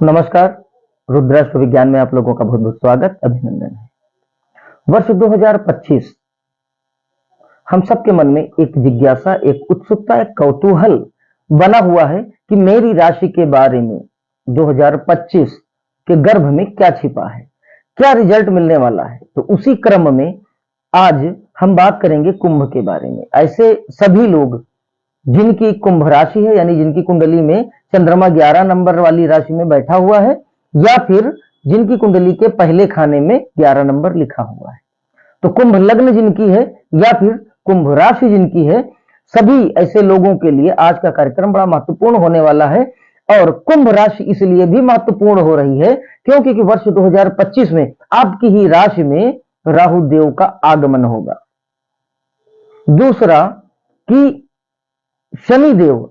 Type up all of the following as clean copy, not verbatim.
नमस्कार। रुद्राष्ट्र विज्ञान में आप लोगों का बहुत बहुत स्वागत, अभिनंदन है। वर्ष 2025 हम सबके मन में एक जिज्ञासा, एक उत्सुकता, एक कौतूहल बना हुआ है कि मेरी राशि के बारे में 2025 के गर्भ में क्या छिपा है, क्या रिजल्ट मिलने वाला है। तो उसी क्रम में आज हम बात करेंगे कुंभ के बारे में। ऐसे सभी लोग जिनकी कुंभ राशि है, यानी जिनकी कुंडली में चंद्रमा 11 नंबर वाली राशि में बैठा हुआ है, या फिर जिनकी कुंडली के पहले खाने में 11 नंबर लिखा हुआ है। तो कुंभ लग्न जिनकी है या फिर कुंभ राशि जिनकी है, सभी ऐसे लोगों के लिए आज का कार्यक्रम बड़ा महत्वपूर्ण होने वाला है। और कुंभ राशि इसलिए भी महत्वपूर्ण हो रही है क्योंकि वर्ष 2025 में आपकी ही राशि में राहु देव का आगमन होगा। दूसरा कि शनि देव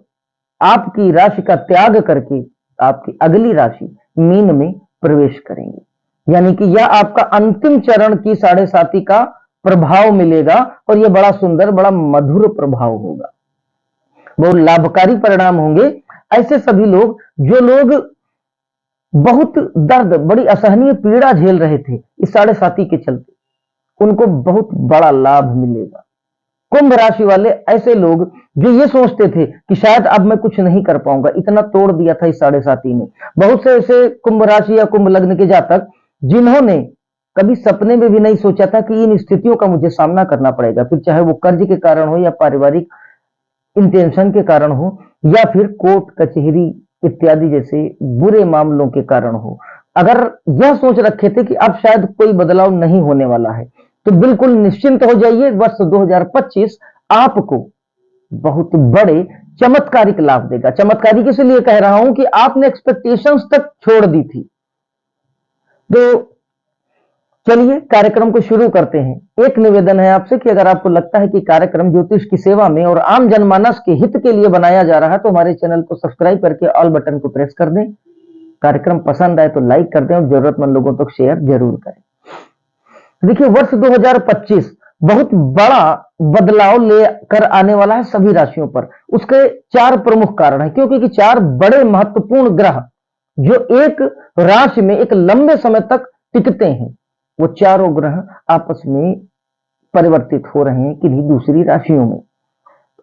आपकी राशि का त्याग करके आपकी अगली राशि मीन में प्रवेश करेंगे, यानी कि यह आपका अंतिम चरण की 7.5 का प्रभाव मिलेगा और यह बड़ा सुंदर, बड़ा मधुर प्रभाव होगा, बहुत लाभकारी परिणाम होंगे। ऐसे सभी लोग जो लोग बहुत दर्द, बड़ी असहनीय पीड़ा झेल रहे थे इस 7.5 के चलते, उनको बहुत बड़ा लाभ मिलेगा। कुंभ राशि वाले ऐसे लोग जो ये सोचते थे कि शायद अब मैं कुछ नहीं कर पाऊंगा, इतना तोड़ दिया था इस 7.5 ने। बहुत से ऐसे कुंभ राशि या कुंभ लग्न के जातक जिन्होंने कभी सपने में भी नहीं सोचा था कि इन स्थितियों का मुझे सामना करना पड़ेगा, फिर चाहे वो कर्ज के कारण हो या पारिवारिक इंटेंशन के कारण हो या फिर कोर्ट कचहरी इत्यादि जैसे बुरे मामलों के कारण हो। अगर यह सोच रखे थे कि अब शायद कोई बदलाव नहीं होने वाला है, तो बिल्कुल निश्चिंत हो जाइए। वर्ष 2025 आपको बहुत बड़े चमत्कारिक लाभ देगा। चमत्कारिक इसलिए कह रहा हूं कि आपने एक्सपेक्टेशंस तक छोड़ दी थी। तो चलिए कार्यक्रम को शुरू करते हैं। एक निवेदन है आपसे कि अगर आपको लगता है कि कार्यक्रम ज्योतिष की सेवा में और आम जनमानस के हित के लिए बनाया जा रहा है, तो हमारे चैनल को सब्सक्राइब करके ऑल बटन को प्रेस कर दें। कार्यक्रम पसंद आए तो लाइक कर दें और जरूरतमंद लोगों तक शेयर जरूर करें। देखिए, वर्ष 2025 बहुत बड़ा बदलाव लेकर आने वाला है सभी राशियों पर। उसके 4 प्रमुख कारण हैं, क्योंकि 4 बड़े महत्वपूर्ण ग्रह जो एक राशि में एक लंबे समय तक टिकते हैं, वो चारों ग्रह आपस में परिवर्तित हो रहे हैं किन्हीं दूसरी राशियों में,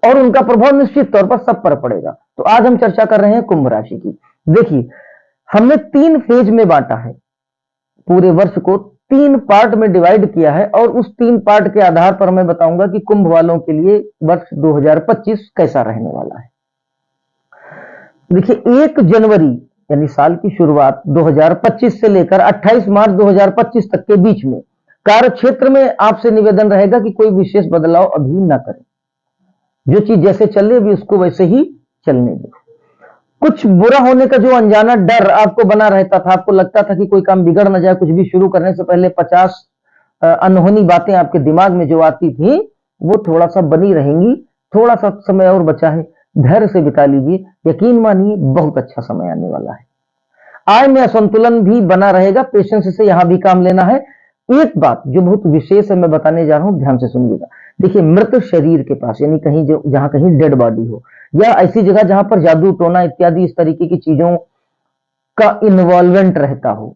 और उनका प्रभाव निश्चित तौर पर सब पर पड़ेगा। तो आज हम चर्चा कर रहे हैं कुंभ राशि की। देखिए, हमने 3 फेज में बांटा है, पूरे वर्ष को 3 पार्ट में डिवाइड किया है, और उस 3 पार्ट के आधार पर मैं बताऊंगा कि कुंभ वालों के लिए वर्ष 2025 कैसा रहने वाला है। देखिए, 1 जनवरी यानी साल की शुरुआत 2025 से लेकर 28 मार्च 2025 तक के बीच में कार्य क्षेत्र में आपसे निवेदन रहेगा कि कोई विशेष बदलाव अभी ना करें। जो चीज जैसे चल रही है उसको वैसे ही चलने दें। कुछ बुरा होने का जो अनजाना डर आपको बना रहता था, आपको लगता था कि कोई काम बिगड़ ना जाए, कुछ भी शुरू करने से पहले 50 अनहोनी बातें आपके दिमाग में जो आती थी वो थोड़ा सा बनी रहेंगी। थोड़ा सा समय और बचा है, धैर्य से बिता लीजिए। यकीन मानिए बहुत अच्छा समय आने वाला है। आय में असंतुलन भी बना रहेगा, पेशेंस से यहां भी काम लेना है। एक बात जो बहुत विशेष है मैं बताने जा रहा हूं, ध्यान से सुनिएगा। देखिए, मृत शरीर के पास, यानी कहीं जो जहां कहीं डेड बॉडी हो या ऐसी जगह जहां पर जादू टोना इत्यादि इस तरीके की चीजों का इन्वॉल्वमेंट रहता हो,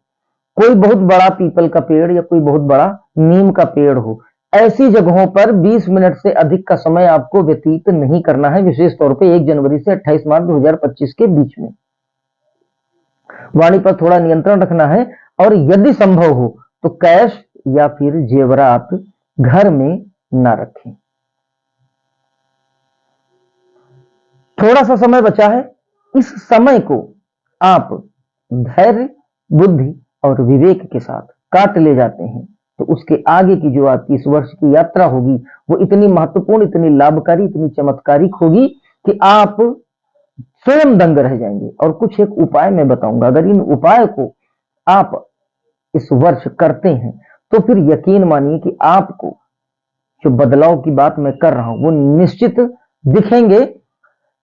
कोई बहुत बड़ा पीपल का पेड़ या कोई बहुत बड़ा नीम का पेड़ हो, ऐसी जगहों पर 20 मिनट से अधिक का समय आपको व्यतीत नहीं करना है, विशेष तौर पे 1 जनवरी से 28 मार्च 2025 के बीच में। वाणी पर थोड़ा नियंत्रण रखना है, और यदि संभव हो तो कैश या फिर जेवरात घर में ना रखें। थोड़ा सा समय बचा है, इस समय को आप धैर्य, बुद्धि और विवेक के साथ काट ले जाते हैं, तो उसके आगे की जो आपकी इस वर्ष की यात्रा होगी वो इतनी महत्वपूर्ण, इतनी लाभकारी, इतनी चमत्कारिक होगी कि आप स्वयं दंग रह जाएंगे। और कुछ एक उपाय मैं बताऊंगा, अगर इन उपाय को आप इस वर्ष करते हैं तो फिर यकीन मानिए कि आपको जो बदलाव की बात मैं कर रहा हूं वो निश्चित दिखेंगे।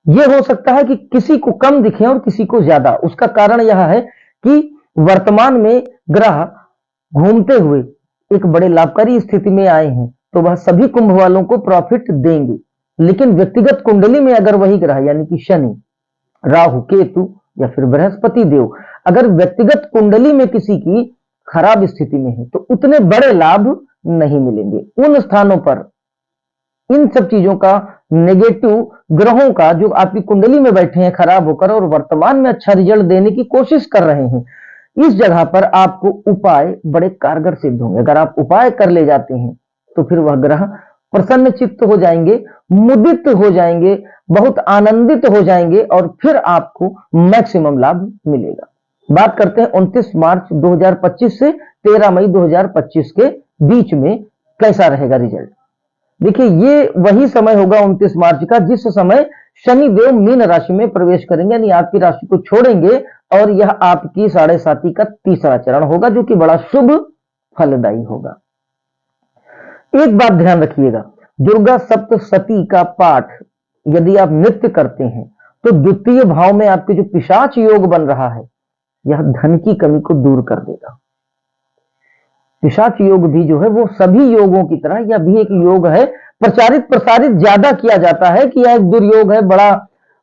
यह हो सकता है कि किसी को कम दिखे और किसी को ज्यादा। उसका कारण यह है कि वर्तमान में ग्रह घूमते हुए एक बड़े लाभकारी स्थिति में आए हैं, तो वह सभी कुंभ वालों को प्रॉफिट देंगे। लेकिन व्यक्तिगत कुंडली में अगर वही ग्रह यानी कि शनि, राहु, केतु या फिर बृहस्पति देव अगर व्यक्तिगत कुंडली में किसी की खराब स्थिति में है तो उतने बड़े लाभ नहीं मिलेंगे। उन स्थानों पर इन सब चीजों का नेगेटिव ग्रहों का जो आपकी कुंडली में बैठे हैं खराब होकर और वर्तमान में अच्छा रिजल्ट देने की कोशिश कर रहे हैं, इस जगह पर आपको उपाय बड़े कारगर सिद्ध होंगे। अगर आप उपाय कर ले जाते हैं तो फिर वह ग्रह प्रसन्न चित्त हो जाएंगे, मुदित हो जाएंगे, बहुत आनंदित हो जाएंगे और फिर आपको मैक्सिमम लाभ मिलेगा। बात करते हैं 29 मार्च 2025 से 13 मई 2025 के बीच में कैसा रहेगा रिजल्ट। देखिए ये वही समय होगा 29 मार्च का जिस समय शनि देव मीन राशि में प्रवेश करेंगे, यानी आपकी राशि को छोड़ेंगे और यह आपकी 7.5 का तीसरा चरण होगा जो कि बड़ा शुभ फलदायी होगा। एक बात ध्यान रखिएगा, दुर्गा सप्तशती का पाठ यदि आप नित्य करते हैं तो द्वितीय भाव में आपके जो पिशाच योग बन रहा है यह धन की कमी को दूर कर देगा। पिशाच योग भी जो है वो सभी योगों की तरह यह भी एक योग है, प्रचारित प्रसारित ज्यादा किया जाता है कि यह एक दुर्योग है, बड़ा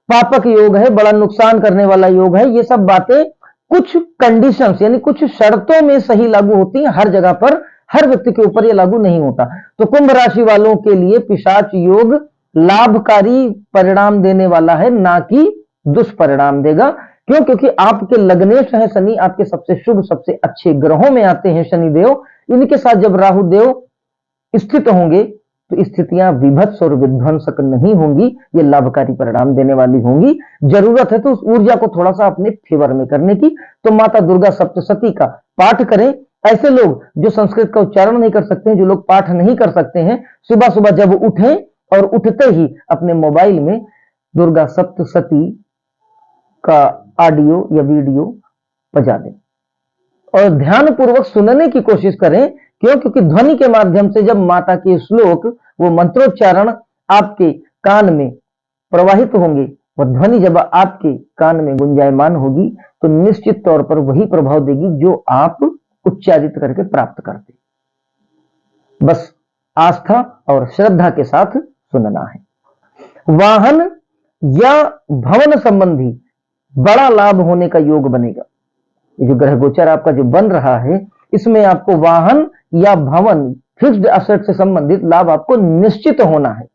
पापक योग है, बड़ा नुकसान करने वाला योग है। ये सब बातें कुछ कंडीशंस यानी कुछ शर्तों में सही लागू होती हैं, हर जगह पर हर व्यक्ति के ऊपर यह लागू नहीं होता। तो कुंभ राशि वालों के लिए पिशाच योग लाभकारी परिणाम देने वाला है, ना कि दुष्परिणाम देगा। क्यों? क्योंकि आपके लग्नेश है शनि, आपके सबसे शुभ सबसे अच्छे ग्रहों में आते हैं शनि देव। इनके साथ जब राहु देव स्थित होंगे तो स्थितियां विभत्स और विध्वंसक नहीं होंगी, ये लाभकारी परिणाम देने वाली होंगी। जरूरत है तो उस ऊर्जा को थोड़ा सा अपने फेवर में करने की। तो माता दुर्गा सप्तशती का पाठ करें। ऐसे लोग जो संस्कृत का उच्चारण नहीं कर सकते हैं, जो लोग पाठ नहीं कर सकते हैं, सुबह सुबह जब उठें और उठते ही अपने मोबाइल में दुर्गा सप्तशती का ऑडियो या वीडियो बजा दें और ध्यान पूर्वक सुनने की कोशिश करें। क्यों? क्योंकि ध्वनि के माध्यम से जब माता के श्लोक वो मंत्रोच्चारण आपके कान में प्रवाहित होंगे, वह ध्वनि जब आपके कान में गुंजायमान होगी तो निश्चित तौर पर वही प्रभाव देगी जो आप उच्चारित करके प्राप्त करते। बस आस्था और श्रद्धा के साथ सुनना है। वाहन या भवन संबंधी बड़ा लाभ होने का योग बनेगा। ये जो ग्रह गोचर आपका जो बन रहा है इसमें आपको वाहन या भवन फिक्स्ड एसेट से संबंधित लाभ आपको निश्चित होना है।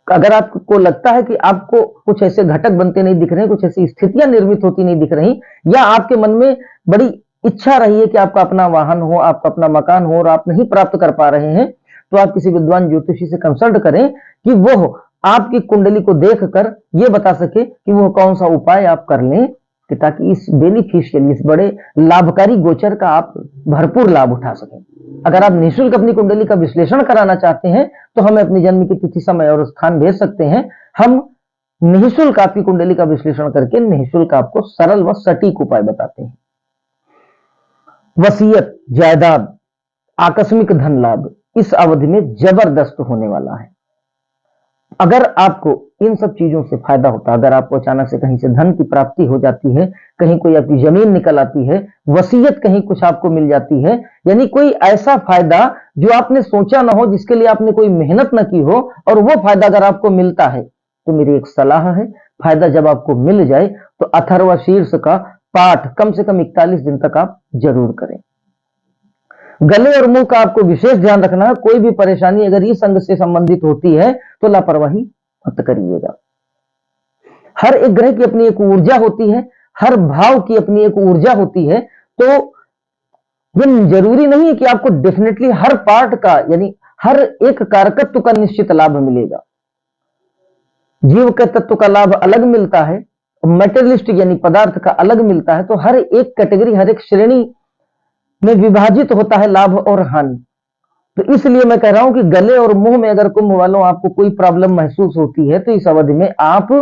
अगर आपको लगता है कि आपको कुछ ऐसे घटक बनते नहीं दिख रहे, कुछ ऐसी स्थितियां निर्मित होती नहीं दिख रही, या आपके मन में बड़ी इच्छा रही है कि आपका अपना वाहन हो, आपका अपना मकान हो और आप नहीं प्राप्त कर पा रहे हैं, तो आप किसी विद्वान ज्योतिषी से कंसल्ट करें कि वो आपकी कुंडली को देखकर यह बता सके कि वो कौन सा उपाय आप कर लें कि ताकि इस बेनिफिशियल इस बड़े लाभकारी गोचर का आप भरपूर लाभ उठा सकें। अगर आप निःशुल्क अपनी कुंडली का विश्लेषण कराना चाहते हैं तो हमें अपनी जन्म की तिथि समय और स्थान भेज सकते हैं। हम निःशुल्क आपकी कुंडली का विश्लेषण करके निःशुल्क आपको सरल व सटीक उपाय बताते हैं। वसीयत, जायदाद, आकस्मिक धन लाभ इस अवधि में जबरदस्त होने वाला है। अगर आपको इन सब चीजों से फायदा होता, अगर आपको अचानक से कहीं से धन की प्राप्ति हो जाती है, कहीं कोई आपकी जमीन निकल आती है, वसीयत कहीं कुछ आपको मिल जाती है, यानी कोई ऐसा फायदा जो आपने सोचा ना हो, जिसके लिए आपने कोई मेहनत ना की हो, और वो फायदा अगर आपको मिलता है तो मेरी एक सलाह है, फायदा जब आपको मिल जाए तो अथर्व शीर्ष का पाठ कम से कम 41 दिन तक आप जरूर करें। गले और मुंह का आपको विशेष ध्यान रखना है। कोई भी परेशानी अगर इस अंग से संबंधित होती है तो लापरवाही मत करिएगा। हर एक ग्रह की अपनी एक ऊर्जा होती है, हर भाव की अपनी एक ऊर्जा होती है, तो ये जरूरी नहीं है कि आपको डेफिनेटली हर पार्ट का यानी हर एक कारकत्व का निश्चित लाभ मिलेगा। जीव के तत्व का लाभ अलग मिलता है, मेटेरियलिस्टिक यानी पदार्थ का अलग मिलता है। तो हर एक कैटेगरी, हर एक श्रेणी में विभाजित होता है लाभ और हानि। तो इसलिए मैं कह रहा हूं कि गले और मुंह में अगर कुंभ वालों आपको कोई प्रॉब्लम महसूस होती है तो इस अवधि में आप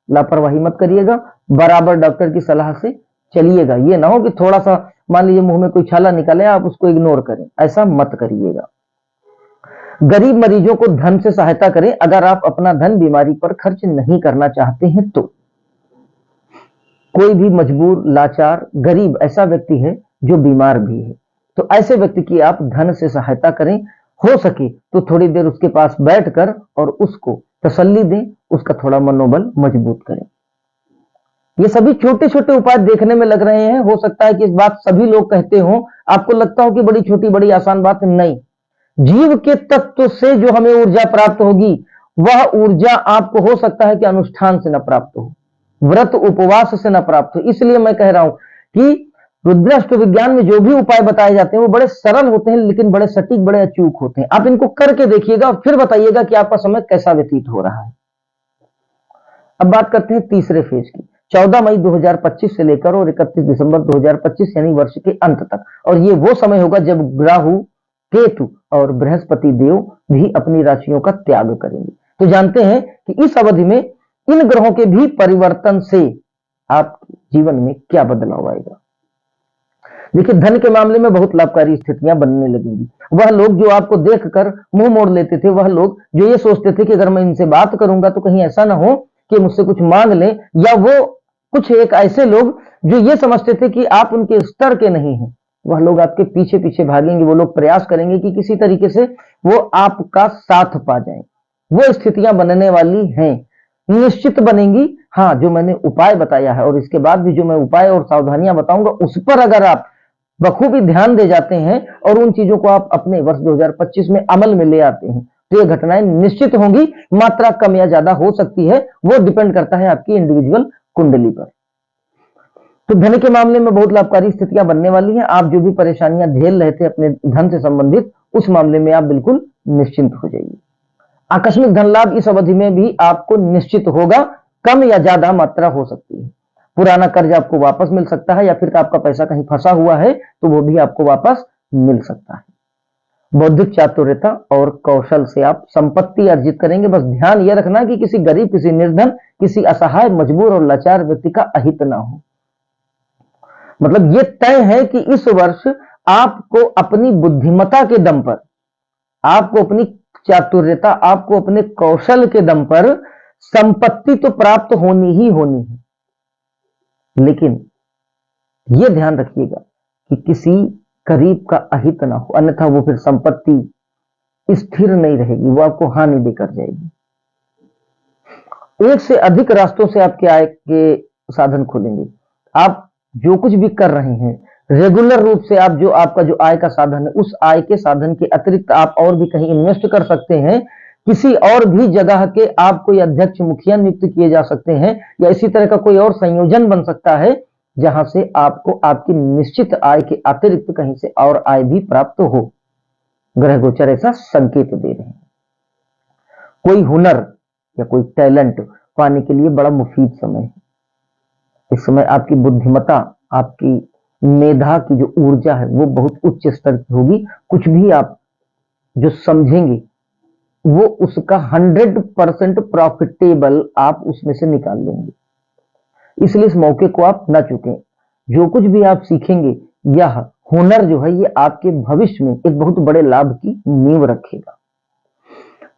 लापरवाही मत करिएगा, बराबर डॉक्टर की सलाह से चलिएगा। ये ना हो कि थोड़ा सा मान लीजिए मुंह में कोई छाला निकले आप उसको इग्नोर करें, ऐसा मत करिएगा। गरीब मरीजों को धन से सहायता करें। अगर आप अपना धन बीमारी पर खर्च नहीं करना चाहते हैं तो कोई भी मजबूर, लाचार, गरीब ऐसा व्यक्ति है जो बीमार भी है, तो ऐसे व्यक्ति की आप धन से सहायता करें। हो सके तो थोड़ी देर उसके पास बैठकर और उसको तसल्ली दें, उसका थोड़ा मनोबल मजबूत करें। ये सभी छोटे छोटे उपाय देखने में लग रहे हैं, हो सकता है कि इस बात सभी लोग कहते हो, आपको लगता हो कि बड़ी छोटी बड़ी आसान बात नहीं। जीव के तत्व से जो हमें ऊर्जा प्राप्त होगी, वह ऊर्जा आपको हो सकता है कि अनुष्ठान से न प्राप्त हो, व्रत उपवास से न प्राप्त हो। इसलिए मैं कह रहा हूं कि रुद्राष्ट्र विज्ञान में जो भी उपाय बताए जाते हैं वो बड़े सरल होते हैं, लेकिन बड़े सटीक, बड़े अचूक होते हैं। आप इनको करके देखिएगा और फिर बताइएगा कि आपका समय कैसा व्यतीत हो रहा है। अब बात करते हैं तीसरे फेज की। 14 मई 2025 से लेकर और 31 दिसंबर 2025 यानी वर्ष के अंत तक। और ये वो समय होगा जब राहु, केतु और बृहस्पति देव भी अपनी राशियों का त्याग करेंगे। तो जानते हैं कि इस अवधि में इन ग्रहों के भी परिवर्तन से आपके जीवन में क्या बदलाव आएगा। देखिए, धन के मामले में बहुत लाभकारी स्थितियां बनने लगेंगी। वह लोग जो आपको देखकर मुंह मोड़ लेते थे, वह लोग जो ये सोचते थे कि अगर मैं इनसे बात करूंगा तो कहीं ऐसा ना हो कि मुझसे कुछ मांग ले, या वो कुछ एक ऐसे लोग जो ये समझते थे कि आप उनके स्तर के नहीं हैं, वह लोग आपके पीछे पीछे भागेंगे। वो लोग प्रयास करेंगे कि किसी तरीके से वो आपका साथ पा जाएं। वो स्थितियां बनने वाली हैं, निश्चित बनेंगी। हाँ, जो मैंने उपाय बताया है और इसके बाद भी जो मैं उपाय और सावधानियां बताऊंगा, उस पर अगर आप बखूबी ध्यान दे जाते हैं और उन चीजों को आप अपने वर्ष 2025 में अमल में ले आते हैं, तो ये घटनाएं निश्चित होंगी। मात्रा कम या ज्यादा हो सकती है, वो डिपेंड करता है आपकी इंडिविजुअल कुंडली पर। तो धन के मामले में बहुत लाभकारी स्थितियां बनने वाली हैं। आप जो भी परेशानियां झेल रहे थे अपने धन से संबंधित, उस मामले में आप बिल्कुल निश्चिंत हो जाइए। आकस्मिक धन लाभ इस अवधि में भी आपको निश्चित होगा, कम या ज्यादा मात्रा हो सकती है। पुराना कर्ज आपको वापस मिल सकता है, या फिर आपका पैसा कहीं फंसा हुआ है तो वो भी आपको वापस मिल सकता है। बौद्धिक चातुर्यता और कौशल से आप संपत्ति अर्जित करेंगे। बस ध्यान यह रखना कि किसी गरीब, किसी निर्धन, किसी असहाय, मजबूर और लाचार व्यक्ति का अहित ना हो। मतलब ये तय है कि इस वर्ष आपको अपनी बुद्धिमत्ता के दम पर, आपको अपनी चातुर्यता, आपको अपने कौशल के दम पर संपत्ति तो प्राप्त होनी ही होनी है। लेकिन यह ध्यान रखिएगा कि किसी गरीब का अहित ना हो, अन्यथा वो फिर संपत्ति स्थिर नहीं रहेगी, वो आपको हानि देकर जाएगी। एक से अधिक रास्तों से आपके आय के साधन खुलेंगे। आप जो कुछ भी कर रहे हैं, रेगुलर रूप से आप जो आपका जो आय का साधन है, उस आय के साधन के अतिरिक्त आप और भी कहीं इन्वेस्ट कर सकते हैं। किसी और भी जगह के आप कोई अध्यक्ष, मुखिया नियुक्त किए जा सकते हैं, या इसी तरह का कोई और संयोजन बन सकता है जहां से आपको आपकी निश्चित आय के अतिरिक्त कहीं से और आय भी प्राप्त हो। ग्रह गोचर ऐसा संकेत दे रहे हैं। कोई हुनर या कोई टैलेंट पाने के लिए बड़ा मुफीद समय है। इस समय आपकी बुद्धिमत्ता, आपकी मेधा की जो ऊर्जा है वो बहुत उच्च स्तर की होगी। कुछ भी आप जो समझेंगे वो उसका 100% प्रॉफिटेबल आप उसमें से निकाल लेंगे। इसलिए इस मौके को आप ना चूकें। जो कुछ भी आप सीखेंगे, यह हुनर जो है ये आपके भविष्य में एक बहुत बड़े लाभ की नींव रखेगा।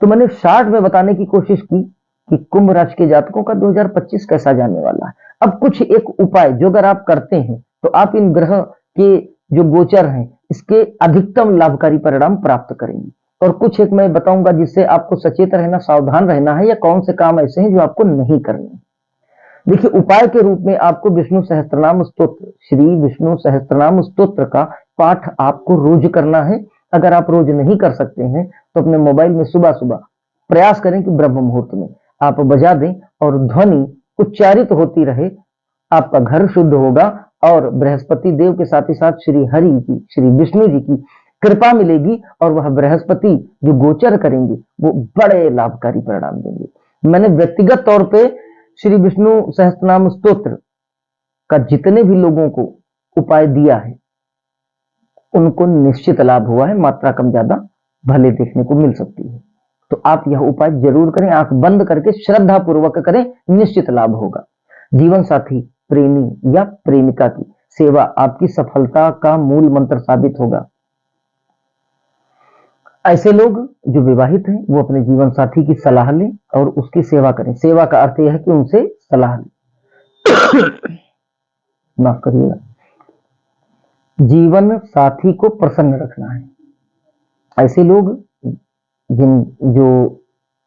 तो मैंने शॉर्ट में बताने की कोशिश की कि कुंभ राशि के जातकों का 2025 कैसा जाने वाला है। अब कुछ एक उपाय जो अगर आप करते हैं तो आप इन ग्रह के जो गोचर हैं इसके अधिकतम लाभकारी परिणाम प्राप्त करेंगे। और कुछ एक मैं बताऊंगा जिससे आपको सचेत रहना, सावधान रहना है, या कौन से काम ऐसे हैं जो आपको नहीं करने। देखिए, उपाय के रूप में आपको विष्णु सहस्त्रनाम स्तोत्र, श्री विष्णु सहस्त्रनाम स्तोत्र का पाठ आपको रोज करना है। अगर आप रोज नहीं कर सकते हैं तो अपने मोबाइल में सुबह सुबह प्रयास करें कि ब्रह्म मुहूर्त में आप बजा दें और ध्वनि उच्चारित होती रहे। आपका घर शुद्ध होगा और बृहस्पति देव के साथ ही साथ श्री हरि की, श्री विष्णु जी की कृपा मिलेगी, और वह बृहस्पति जो गोचर करेंगे वो बड़े लाभकारी परिणाम देंगे। मैंने व्यक्तिगत तौर पे श्री विष्णु सहस्त्रनाम स्तोत्र का जितने भी लोगों को उपाय दिया है उनको निश्चित लाभ हुआ है। मात्रा कम ज्यादा भले देखने को मिल सकती है, तो आप यह उपाय जरूर करें। आंख बंद करके श्रद्धा पूर्वक करें, निश्चित लाभ होगा। जीवन साथी, प्रेमी या प्रेमिका की सेवा आपकी सफलता का मूल मंत्र साबित होगा। ऐसे लोग जो विवाहित हैं वो अपने जीवन साथी की सलाह लें और उसकी सेवा करें। सेवा का अर्थ यह है कि उनसे सलाह लें। माफ करिएगा। जीवन साथी को प्रसन्न रखना है। ऐसे लोग जो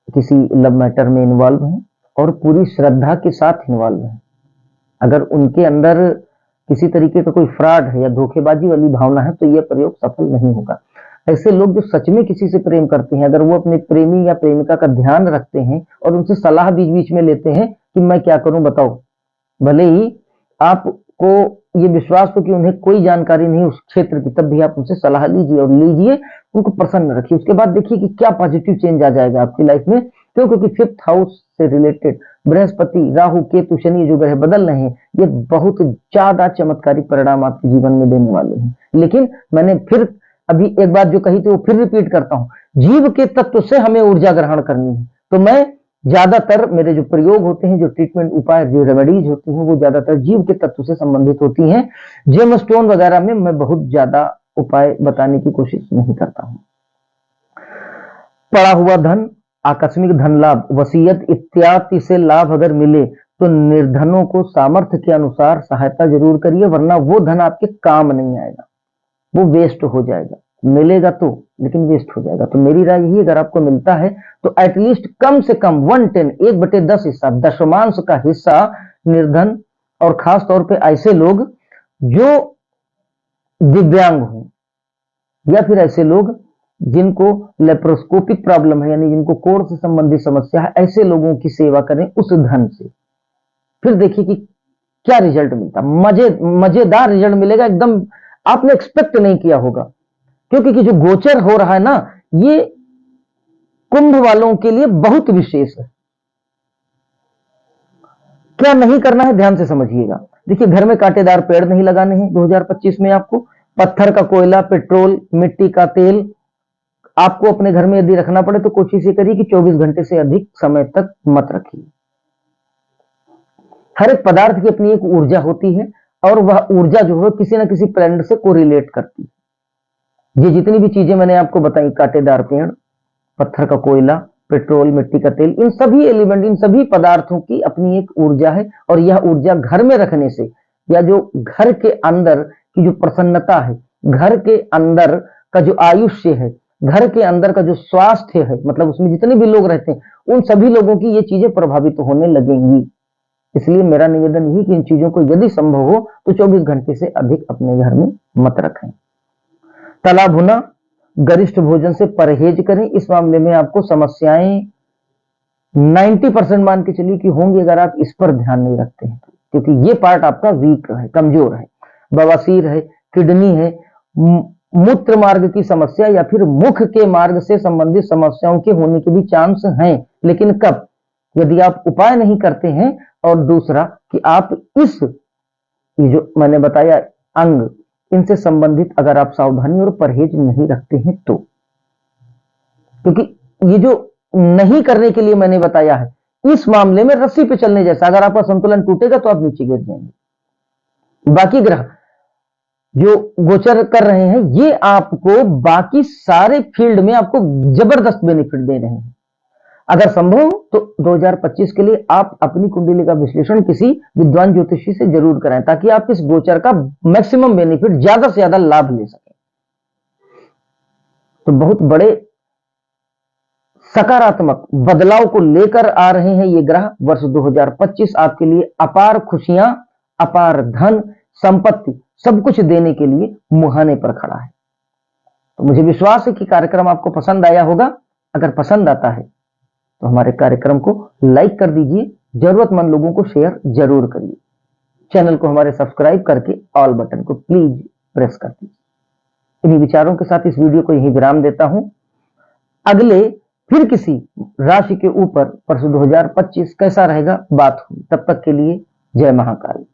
किसी लव मैटर में इन्वॉल्व हैं और पूरी श्रद्धा के साथ इन्वॉल्व हैं, अगर उनके अंदर किसी तरीके का कोई फ्रॉड है या धोखेबाजी वाली भावना है तो यह प्रयोग सफल नहीं होगा। ऐसे लोग जो सच में किसी से प्रेम करते हैं, अगर वो अपने प्रेमी या प्रेमिका का ध्यान रखते हैं और उनसे सलाह बीच बीच में लेते हैं कि मैं क्या करूं बताओ, भले ही आपको ये विश्वास हो कि उन्हें कोई जानकारी नहीं उस क्षेत्र की, तब भी आप उनसे सलाह लीजिए और लीजिए, उनको प्रसन्न रखिए। उसके बाद देखिए कि क्या पॉजिटिव चेंज आ जाएगा आपकी लाइफ में। क्यों? क्योंकि 5th हाउस से रिलेटेड बृहस्पति, राहु, केतु, शनि जो ग्रह बदल रहे हैं, ये बहुत ज्यादा चमत्कारी परिणाम आपके जीवन में देने वाले हैं। लेकिन मैंने फिर अभी एक बात जो कही थी वो फिर रिपीट करता हूं, जीव के तत्व से हमें ऊर्जा ग्रहण करनी है। तो मैं ज्यादातर मेरे जो प्रयोग होते हैं, जो ट्रीटमेंट उपाय, जो रेमेडीज होती हैं, वो ज्यादातर जीव के तत्व से संबंधित होती हैं। जेम स्टोन वगैरह में मैं बहुत ज्यादा उपाय बताने की कोशिश नहीं करता हूं। पड़ा हुआ धन, आकस्मिक धन लाभ, वसीयत इत्यादि से लाभ अगर मिले तो निर्धनों को सामर्थ्य के अनुसार सहायता जरूर करिए, वरना वो धन आपके काम नहीं आएगा, वो वेस्ट हो जाएगा। मिलेगा तो, लेकिन वेस्ट हो जाएगा। तो मेरी राय यही, अगर आपको मिलता है तो एटलीस्ट कम से कम 1/10, 1/10 हिस्सा, दशमांश का हिस्सा निर्धन और खास तौर पे ऐसे लोग जो दिव्यांग हो या फिर ऐसे लोग जिनको लेप्रोस्कोपिक प्रॉब्लम है, यानी जिनको कोढ़ से संबंधित समस्या है, ऐसे लोगों की सेवा करें उस धन से। फिर देखिए कि क्या रिजल्ट मिलता, मजेदार रिजल्ट मिलेगा, एकदम आपने एक्सपेक्ट नहीं किया होगा। क्योंकि जो गोचर हो रहा है ना, ये कुंभ वालों के लिए बहुत विशेष है। क्या नहीं करना है ध्यान से समझिएगा। देखिए, घर में कांटेदार पेड़ नहीं लगाने हैं 2025 में। आपको पत्थर का कोयला, पेट्रोल, मिट्टी का तेल आपको अपने घर में यदि रखना पड़े तो कोशिश ये करिए कि 24 घंटे से अधिक समय तक मत रखिए। हर एक पदार्थ की अपनी एक ऊर्जा होती है और वह ऊर्जा जो है किसी ना किसी प्लैनेट से कोरिलेट करती है। ये जितनी भी चीजें मैंने आपको बताई, कांटेदार पेड़, पत्थर का कोयला, पेट्रोल, मिट्टी का तेल, इन सभी एलिमेंट, इन सभी पदार्थों की अपनी एक ऊर्जा है। और यह ऊर्जा घर में रखने से, या जो घर के अंदर की जो प्रसन्नता है, घर के अंदर का जो आयुष्य है, घर के अंदर का जो स्वास्थ्य है, मतलब उसमें जितने भी लोग रहते हैं, उन सभी लोगों की ये चीजें प्रभावित होने लगेंगी। इसलिए मेरा निवेदन यही कि इन चीजों को यदि संभव हो तो 24 घंटे से अधिक अपने घर में मत रखें। तला भुना, गरिष्ठ भोजन से परहेज करें। इस मामले में आपको समस्याएं 90% मान के चलिए कि होंगी, अगर आप इस पर ध्यान नहीं रखते हैं, क्योंकि ये पार्ट आपका वीक है, कमजोर है। बवासीर है, किडनी है, मूत्र मार्ग की समस्या या फिर मुख के मार्ग से संबंधित समस्याओं के होने के भी चांस हैं। लेकिन कब? यदि आप उपाय नहीं करते हैं। और दूसरा कि आप ये जो मैंने बताया अंग, इनसे संबंधित अगर आप सावधानी और परहेज नहीं रखते हैं तो। क्योंकि ये जो नहीं करने के लिए मैंने बताया है, इस मामले में रस्सी पे चलने जैसा, अगर आपका संतुलन टूटेगा तो आप नीचे गिर जाएंगे। बाकी ग्रह जो गोचर कर रहे हैं, ये आपको बाकी सारे फील्ड में आपको जबरदस्त बेनिफिट दे रहे हैं। अगर संभव हो तो 2025 के लिए आप अपनी कुंडली का विश्लेषण किसी विद्वान ज्योतिषी से जरूर कराएं, ताकि आप इस गोचर का मैक्सिमम बेनिफिट, ज्यादा से ज्यादा लाभ ले सकें। तो बहुत बड़े सकारात्मक बदलाव को लेकर आ रहे हैं ये ग्रह। वर्ष 2025 आपके लिए अपार खुशियां, अपार धन, संपत्ति, सब कुछ देने के लिए मुहाने पर खड़ा है। तो मुझे विश्वास है कि कार्यक्रम आपको पसंद आया होगा। अगर पसंद आता है तो हमारे कार्यक्रम को लाइक कर दीजिए, जरूरतमंद लोगों को शेयर जरूर करिए। चैनल को हमारे सब्सक्राइब करके ऑल बटन को प्लीज प्रेस कर दीजिए। इन्हीं विचारों के साथ इस वीडियो को यहीं विराम देता हूं। अगले फिर किसी राशि के ऊपर वर्ष 2025 कैसा रहेगा बात हुई। तब तक के लिए जय महाकाल।